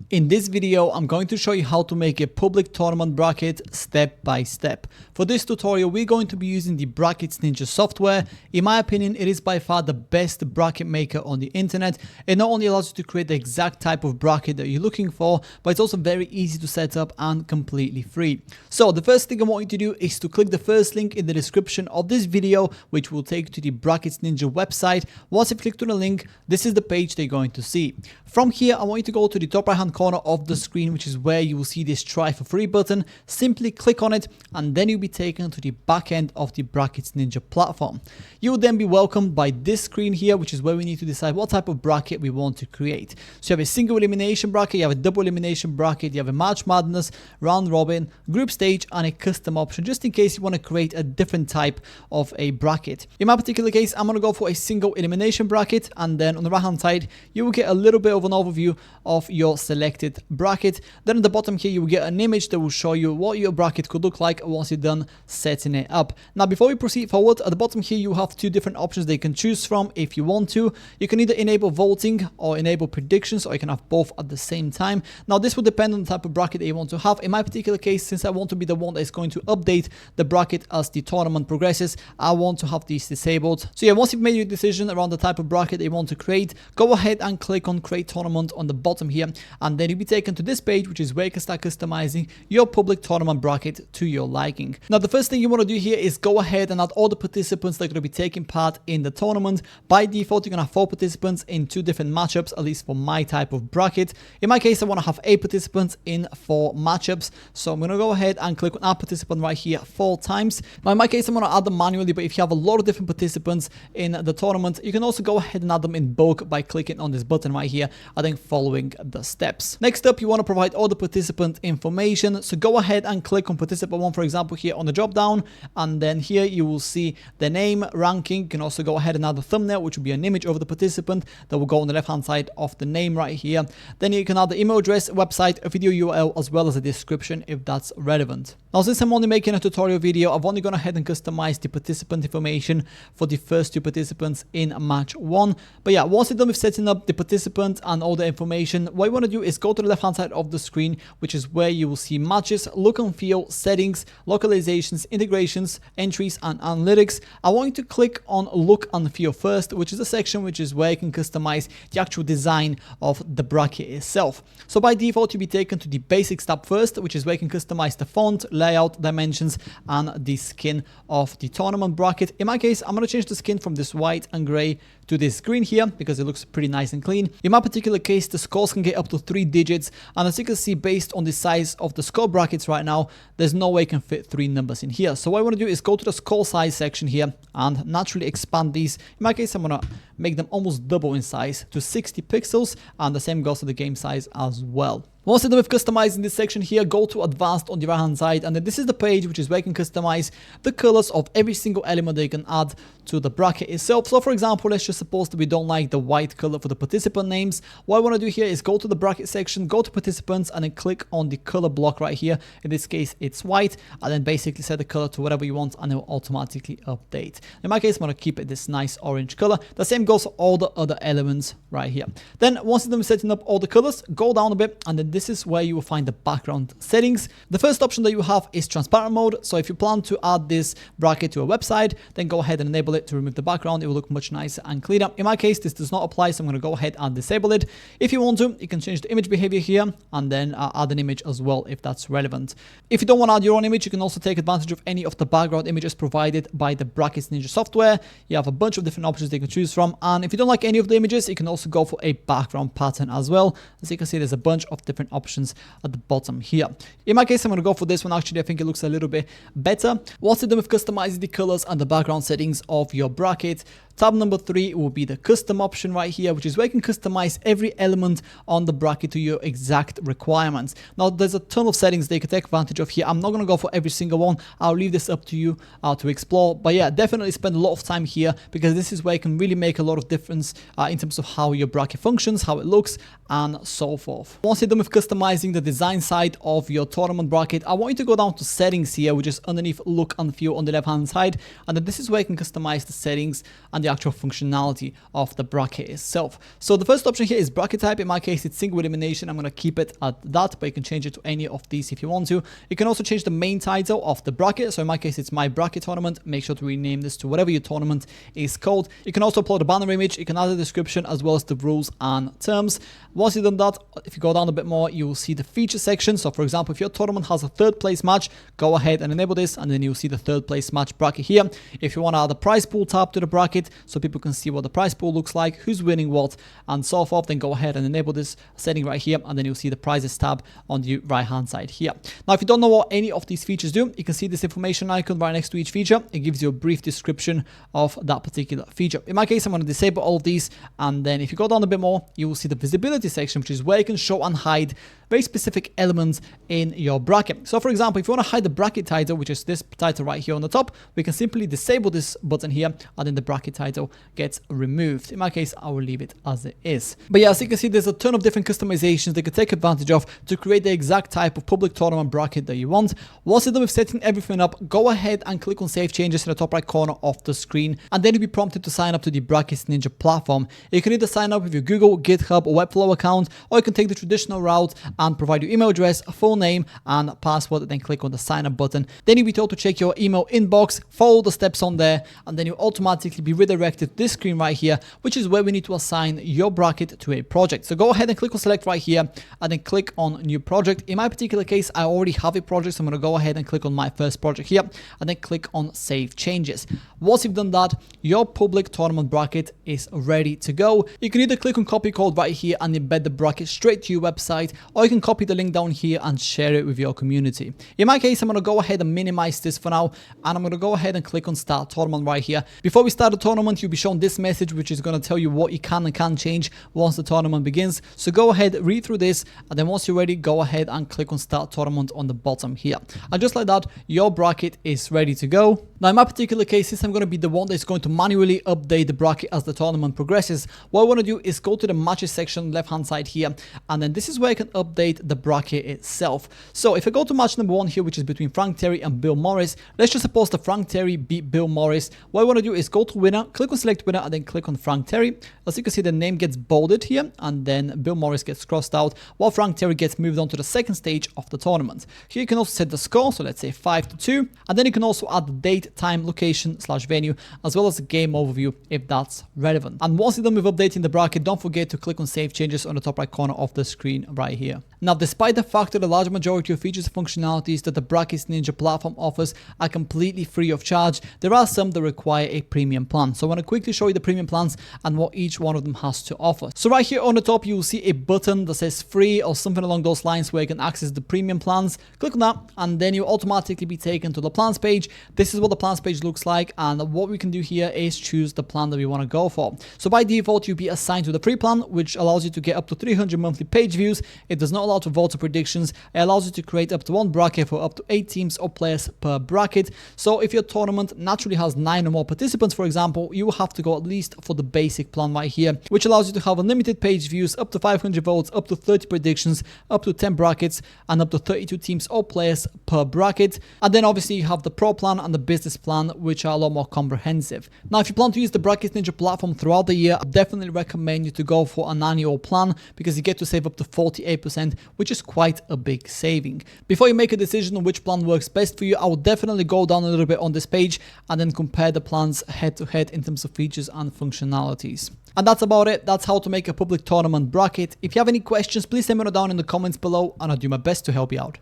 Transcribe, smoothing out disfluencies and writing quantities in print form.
In this video, I'm going to show you how to make a public tournament bracket step by step. For this tutorial, we're going to be using the Brackets Ninja software. In my opinion, it is by far the best bracket maker on the internet. It not only allows you to create the exact type of bracket that you're looking for, but it's also very easy to set up and completely free. So the first thing I want you to do is to click the first link in the description of this video, which will take you to the Brackets Ninja website. Once you click to the link, this is the page they're going to see. From here, I want you to go to the top right hand corner of the screen, which is where you will see this try for free button. Simply click on it and then you'll be taken to the back end of the Brackets Ninja platform. You will then be welcomed by this screen here, which is where we need to decide what type of bracket we want to create. So you have a single elimination bracket, you have a double elimination bracket, you have a March Madness, round robin, group stage, and a custom option, just in case you want to create a different type of a bracket. In my particular case, I'm going to go for a single elimination bracket, and then on the right hand side you will get a little bit of an overview of your selected bracket. Then at the bottom here you will get an image that will show you what your bracket could look like once you're done setting it up. Now before we proceed forward, at the bottom here you have two different options they can choose from if you want to. You can either enable voting or enable predictions, or you can have both at the same time. Now this will depend on the type of bracket that you want to have. In my particular case, since I want to be the one that is going to update the bracket as the tournament progresses, I want to have these disabled. So yeah, once you've made your decision around the type of bracket that you want to create, go ahead and click on create tournament on the bottom here, and then you'll be taken to this page, which is where you can start customizing your public tournament bracket to your liking. Now the first thing you want to do here is go ahead and add all the participants that are going to be taking part in the tournament. By default, you're going to have 4 participants in 2 different matchups, at least for my type of bracket. In my case, I want to have 8 participants in 4 matchups, so I'm going to go ahead and click on add participant right here 4 times. Now in my case, I'm going to add them manually, but if you have a lot of different participants in the tournament, you can also go ahead and add them in bulk by clicking on this button right here and then following the steps. Next up, you want to provide all the participant information, so go ahead and click on participant 1, for example, here on the drop down, and then here you will see the name, ranking. You can also go ahead and add a thumbnail, which will be an image of the participant that will go on the left hand side of the name right here. Then you can add the email address, website, a video URL, as well as a description if that's relevant. Now since I'm only making a tutorial video, I've only gone ahead and customized the participant information for the first 2 participants in match 1. But yeah, once you're done with setting up the participant and all the information, what you want to do is go to the left hand side of the screen, which is where you will see matches, look and feel, settings, localizations, integrations, entries, and analytics. I want you to click on look and feel first, which is a section which is where you can customize the actual design of the bracket itself. So by default, you'll be taken to the basics tab first, which is where you can customize the font, layout, dimensions, and the skin of the tournament bracket. In my case, I'm going to change the skin from this white and gray to this green here because it looks pretty nice and clean. In my particular case, the scores can get up to 3 digits, and as you can see, based on the size of the score brackets right now, there's no way I can fit 3 numbers in here. So what I want to do is go to the score size section here and naturally expand these. In my case, I'm going to make them almost double in size to 60 pixels, and the same goes to the game size as well. Once you're done with customizing this section here, go to advanced on the right hand side, and then this is the page which is where you can customize the colors of every single element that you can add to the bracket itself. So for example, let's just suppose that we don't like the white color for the participant names. What I want to do here is go to the bracket section, go to participants, and then click on the color block right here. In this case, it's white, and then basically set the color to whatever you want, and it will automatically update. In my case, I'm going to keep it this nice orange color. The same goes for all the other elements right here. Then once you're done with setting up all the colors, go down a bit, and then this is where you will find the background settings. The first option that you have is transparent mode. So if you plan to add this bracket to a website, then go ahead and enable it to remove the background. It will look much nicer and cleaner. In my case, this does not apply, so I'm going to go ahead and disable it. If you want to, you can change the image behavior here and then add an image as well if that's relevant. If you don't want to add your own image, you can also take advantage of any of the background images provided by the Brackets Ninja software. You have a bunch of different options they can choose from, and if you don't like any of the images, you can also go for a background pattern as well. As you can see, there's a bunch of different options at the bottom here. In my case, I'm going to go for this one. Actually, I think it looks a little bit better. Once you're done with customizing the colors and the background settings of your bracket, tab number 3 will be the custom option right here, which is where you can customize every element on the bracket to your exact requirements. Now, there's a ton of settings that you can take advantage of here. I'm not going to go for every single one. I'll leave this up to you to explore. But yeah, definitely spend a lot of time here because this is where you can really make a lot of difference in terms of how your bracket functions, how it looks, and so forth. Once you're done with customizing the design side of your tournament bracket, I want you to go down to settings here, which is underneath look and feel on the left hand side, and then this is where you can customize the settings and the the actual functionality of the bracket itself. So the first option here is bracket type. In my case, it's single elimination. I'm going to keep it at that, but you can change it to any of these if you want to. You can also change the main title of the bracket. So in my case, it's my bracket tournament. Make sure to rename this to whatever your tournament is called. You can also upload a banner image. You can add a description as well as the rules and terms. Once you've done that, if you go down a bit more, you will see the feature section. So for example, if your tournament has a third place match, go ahead and enable this, and then you'll see the third place match bracket here. If you want to add a prize pool tab to the bracket so people can see what the prize pool looks like, who's winning what, and so forth, then go ahead and enable this setting right here, and then you'll see the prizes tab on the right hand side here. Now, if you don't know what any of these features do, you can see this information icon right next to each feature. It gives you a brief description of that particular feature. In my case, I'm going to disable all of these, and then if you go down a bit more, you will see the visibility section, which is where you can show and hide very specific elements in your bracket. So for example, if you want to hide the bracket title, which is this title right here on the top, we can simply disable this button here, and then the bracket title gets removed. In my case, I will leave it as it is. But yeah, as you can see, there's a ton of different customizations they can take advantage of to create the exact type of public tournament bracket that you want. Once you're done with setting everything up, go ahead and click on Save Changes in the top right corner of the screen, and then you'll be prompted to sign up to the Brackets Ninja platform. You can either sign up with your Google, GitHub, or Webflow account, or you can take the traditional route and provide your email address, full name, and password, then click on the sign up button. Then you'll be told to check your email inbox, follow the steps on there, and then you'll automatically be redirected to this screen right here, which is where we need to assign your bracket to a project. So go ahead and click on select right here, and then click on new project. In my particular case, I already have a project, so I'm going to go ahead and click on my first project here, and then click on save changes. Once you've done that, your public tournament bracket is ready to go. You can either click on copy code right here and embed the bracket straight to your website, or you can copy the link down here and share it with your community. In my case, I'm going to go ahead and minimize this for now, and I'm going to go ahead and click on start tournament right here. Before we start the tournament, you'll be shown this message, which is going to tell you what you can and can't change once the tournament begins. So go ahead, read through this, and then once you're ready, go ahead and click on start tournament on the bottom here. And just like that, your bracket is ready to go. Now in my particular case, since I'm going to be the one that's going to manually update the bracket as the tournament progresses, what I want to do is go to the matches section left hand side here, and then this is where I can update the bracket itself. So if I go to match number 1 here, which is between Frank Terry and Bill Morris, let's just suppose that Frank Terry beat Bill Morris. What I want to do is go to winner, click on select winner, and then click on Frank Terry. As you can see, the name gets bolded here, and then Bill Morris gets crossed out, while Frank Terry gets moved on to the second stage of the tournament. Here you can also set the score, so let's say 5-2, and then you can also add the date, time, location / venue, as well as the game overview if that's relevant. And once you're done with updating the bracket, don't forget to click on save changes on the top right corner of the screen right here. Now, despite the fact that the large majority of features and functionalities that the Brackets Ninja platform offers are completely free of charge, there are some that require a premium plan. So I want to quickly show you the premium plans and what each one of them has to offer. So right here on the top, you will see a button that says free or something along those lines where you can access the premium plans. Click on that, and then you'll automatically be taken to the plans page. This is what the plans page looks like, and what we can do here is choose the plan that we want to go for. So by default, you'll be assigned to the free plan, which allows you to get up to 300 monthly page views. It does not allow to vote or predictions. It allows you to create up to 1 bracket for up to 8 teams or players per bracket. So if your tournament naturally has 9 or more participants, for example, you will have to go at least for the basic plan right here, which allows you to have unlimited page views, up to 500 votes, up to 30 predictions, up to 10 brackets, and up to 32 teams or players per bracket. And then obviously you have the pro plan and the business plan, which are a lot more comprehensive. Now, if you plan to use the Brackets Ninja platform throughout the year, I definitely recommend you to go for an annual plan, because you get to save up to 48%, which is quite a big saving. Before you make a decision on which plan works best for you, I will definitely go down a little bit on this page and then compare the plans head to head in terms of features and functionalities. And that's about it. That's how to make a public tournament bracket. If you have any questions, please let me know down in the comments below, and I'll do my best to help you out.